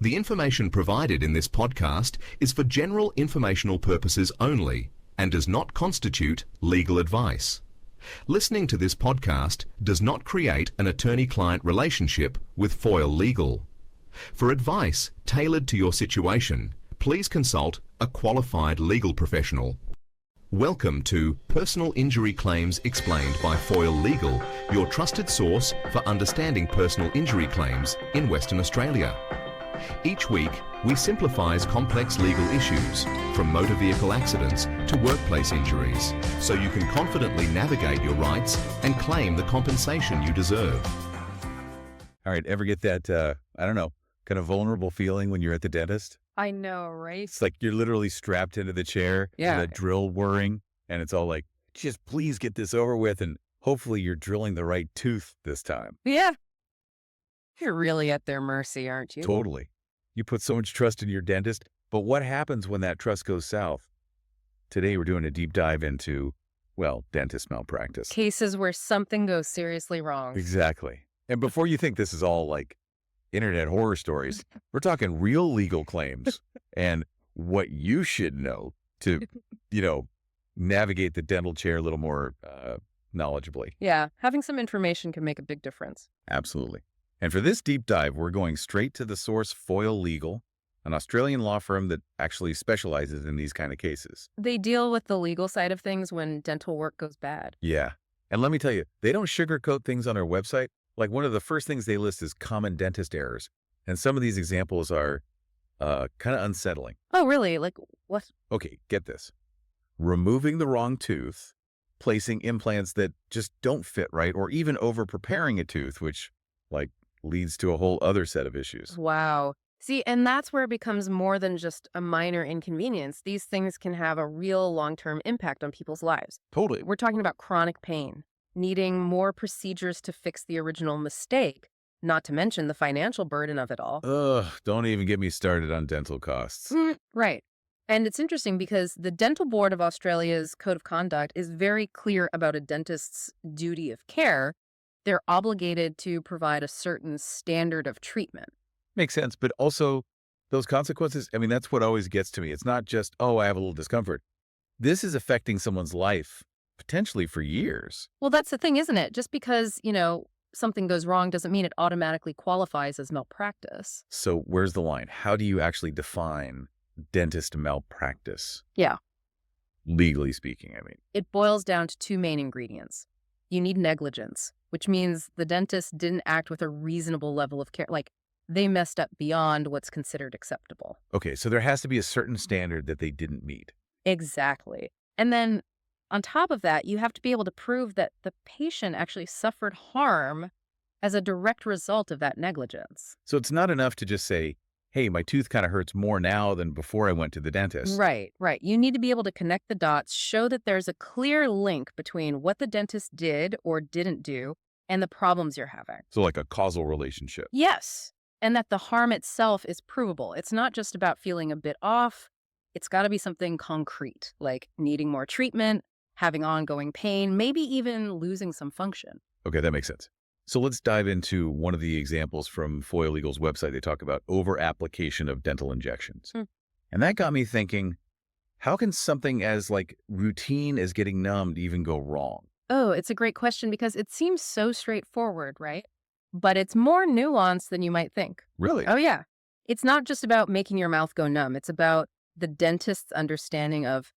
The information provided in this podcast is for general informational purposes only and does not constitute legal advice. Listening to this podcast does not create an attorney-client relationship with Foyle Legal. For advice tailored to your situation, please consult a qualified legal professional. Welcome to Personal Injury Claims Explained by Foyle Legal, your trusted source for understanding personal injury claims in Western Australia. Each week, we simplify complex legal issues, from motor vehicle accidents to workplace injuries, so you can confidently navigate your rights and claim the compensation you deserve. All right, ever get that, kind of vulnerable feeling when you're at the dentist? I know, right? It's like you're literally strapped into the chair, Yeah. and a drill whirring, and it's all like, just please get this over with, and hopefully you're drilling the right tooth this time. Yeah. You're really at their mercy, aren't you? Totally. You put so much trust in your dentist, but what happens when that trust goes south? Today we're doing a deep dive into, dentist malpractice. Cases where something goes seriously wrong. Exactly. And before you think this is all like internet horror stories, we're talking real legal claims and what you should know to, navigate the dental chair a little more knowledgeably. Yeah, having some information can make a big difference. Absolutely. And for this deep dive, we're going straight to the source, Foyle Legal, an Australian law firm that actually specializes in these kind of cases. They deal with the legal side of things when dental work goes bad. Yeah. And let me tell you, they don't sugarcoat things on their website. Like one of the first things they list is common dentist errors. And some of these examples are kind of unsettling. Oh, really? Like what? Okay, get this. Removing the wrong tooth, placing implants that just don't fit right, or even over-preparing a tooth, which leads to a whole other set of issues. Wow. See, and that's where it becomes more than just a minor inconvenience. These things can have a real long-term impact on people's lives. Totally. We're talking about chronic pain, needing more procedures to fix the original mistake, not to mention the financial burden of it all. Ugh, don't even get me started on dental costs. Right. And it's interesting because the Dental Board of Australia's Code of Conduct is very clear about a dentist's duty of care. They're obligated to provide a certain standard of treatment. Makes sense, but also those consequences, that's what always gets to me. It's not just, I have a little discomfort. This is affecting someone's life potentially for years. Well, that's the thing, isn't it? Just because, something goes wrong doesn't mean it automatically qualifies as malpractice. So where's the line? How do you actually define dentist malpractice? Yeah. Legally speaking, It boils down to two main ingredients. You need negligence, which means the dentist didn't act with a reasonable level of care. Like, they messed up beyond what's considered acceptable. Okay, so there has to be a certain standard that they didn't meet. Exactly. And then on top of that, you have to be able to prove that the patient actually suffered harm as a direct result of that negligence. So it's not enough to just say, hey, my tooth kind of hurts more now than before I went to the dentist. Right. You need to be able to connect the dots, show that there's a clear link between what the dentist did or didn't do and the problems you're having. So like a causal relationship. Yes. And that the harm itself is provable. It's not just about feeling a bit off. It's got to be something concrete, like needing more treatment, having ongoing pain, maybe even losing some function. Okay, that makes sense. So let's dive into one of the examples from Foyle Legal's website. They talk about over-application of dental injections. And that got me thinking, how can something as routine as getting numbed even go wrong? Oh, it's a great question because it seems so straightforward, right? But it's more nuanced than you might think. Really? Oh, yeah. It's not just about making your mouth go numb. It's about the dentist's understanding of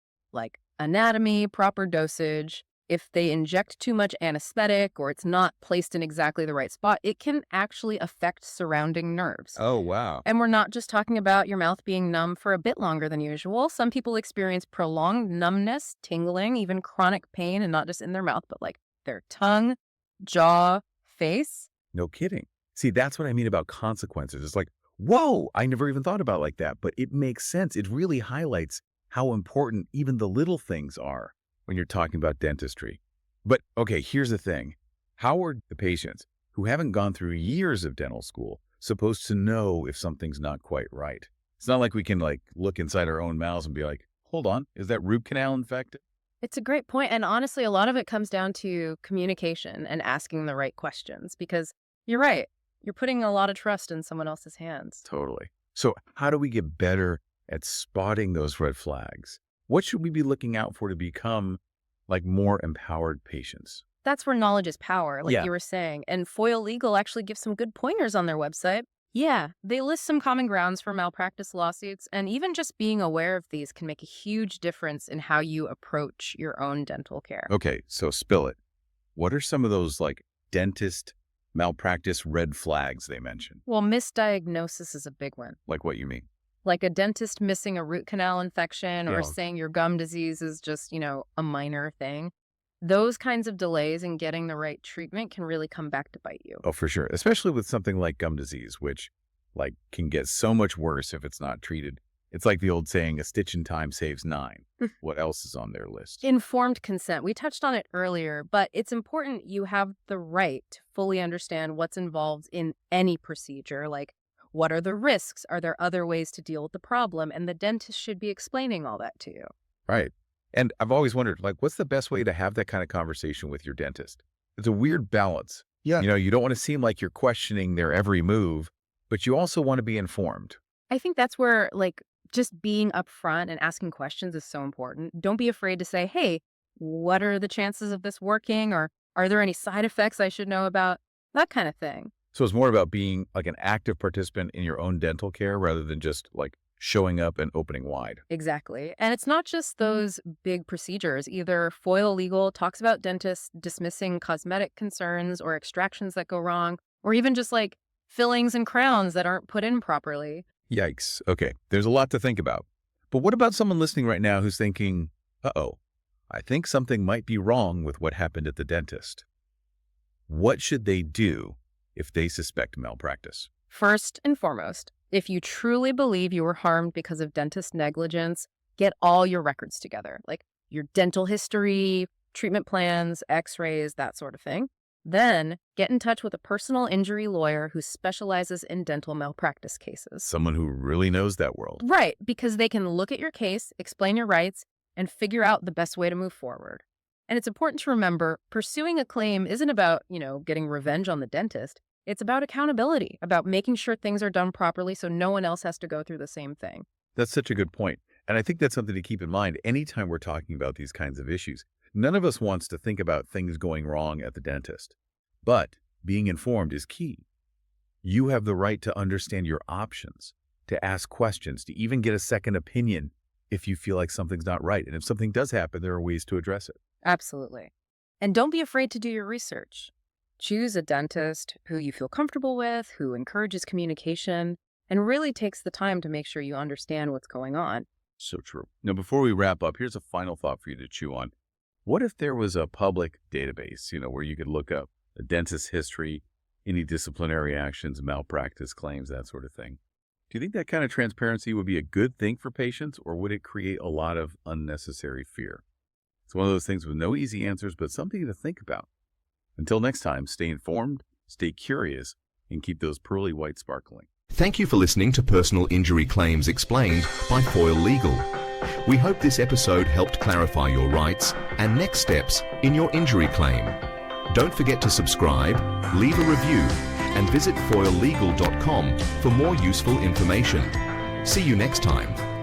anatomy, proper dosage. If they inject too much anesthetic or it's not placed in exactly the right spot, it can actually affect surrounding nerves. Oh, wow. And we're not just talking about your mouth being numb for a bit longer than usual. Some people experience prolonged numbness, tingling, even chronic pain, and not just in their mouth, but their tongue, jaw, face. No kidding. See, that's what I mean about consequences. It's whoa, I never even thought about it like that, but it makes sense. It really highlights how important even the little things are when you're talking about dentistry. But okay, here's the thing. How are the patients who haven't gone through years of dental school supposed to know if something's not quite right? It's not like we can look inside our own mouths and be like, hold on, is that root canal infected? It's a great point. And honestly, a lot of it comes down to communication and asking the right questions because you're right. You're putting a lot of trust in someone else's hands. Totally. So how do we get better at spotting those red flags? What should we be looking out for to become like more empowered patients? That's where knowledge is power, like Yeah. you were saying. And Foyle Legal actually gives some good pointers on their website. Yeah, they list some common grounds for malpractice lawsuits, and even just being aware of these can make a huge difference in how you approach your own dental care. Okay, so spill it. What are some of those like dentist malpractice red flags they mention? Well, misdiagnosis is a big one. Like what you mean? Like a dentist missing a root canal infection or Yeah. saying your gum disease is just, a minor thing. Those kinds of delays in getting the right treatment can really come back to bite you. Oh, for sure. Especially with something like gum disease, which like can get so much worse if it's not treated. It's like the old saying, a stitch in time saves nine. What else is on their list? Informed consent. We touched on it earlier, but it's important you have the right to fully understand what's involved in any procedure. Like, what are the risks? Are there other ways to deal with the problem? And the dentist should be explaining all that to you. Right. And I've always wondered, like, what's the best way to have that kind of conversation with your dentist? It's a weird balance. Yeah. You don't want to seem like you're questioning their every move, but you also want to be informed. I think that's where, just being upfront and asking questions is so important. Don't be afraid to say, hey, what are the chances of this working? Or are there any side effects I should know about? That kind of thing. So it's more about being like an active participant in your own dental care rather than just like showing up and opening wide. Exactly. And it's not just those big procedures. Either Foyle Legal talks about dentists dismissing cosmetic concerns or extractions that go wrong, or even just like fillings and crowns that aren't put in properly. Yikes. Okay, there's a lot to think about. But what about someone listening right now who's thinking, uh-oh, I think something might be wrong with what happened at the dentist? What should they do if they suspect malpractice? First and foremost, if you truly believe you were harmed because of dentist negligence, get all your records together, like your dental history, treatment plans, x-rays, that sort of thing. Then get in touch with a personal injury lawyer who specializes in dental malpractice cases. Someone who really knows that world. Right, because they can look at your case, explain your rights, and figure out the best way to move forward. And it's important to remember, pursuing a claim isn't about, getting revenge on the dentist. It's about accountability, about making sure things are done properly so no one else has to go through the same thing. That's such a good point. And I think that's something to keep in mind anytime we're talking about these kinds of issues. None of us wants to think about things going wrong at the dentist, but being informed is key. You have the right to understand your options, to ask questions, to even get a second opinion if you feel like something's not right. And if something does happen, there are ways to address it. Absolutely. And don't be afraid to do your research. Choose a dentist who you feel comfortable with, who encourages communication, and really takes the time to make sure you understand what's going on. So true. Now, before we wrap up, here's a final thought for you to chew on. What if there was a public database, where you could look up the dentist's history, any disciplinary actions, malpractice claims, that sort of thing? Do you think that kind of transparency would be a good thing for patients, or would it create a lot of unnecessary fear? It's one of those things with no easy answers, but something to think about. Until next time, stay informed, stay curious, and keep those pearly whites sparkling. Thank you for listening to Personal Injury Claims Explained by Foyle Legal. We hope this episode helped clarify your rights and next steps in your injury claim. Don't forget to subscribe, leave a review, and visit foylelegal.com for more useful information. See you next time.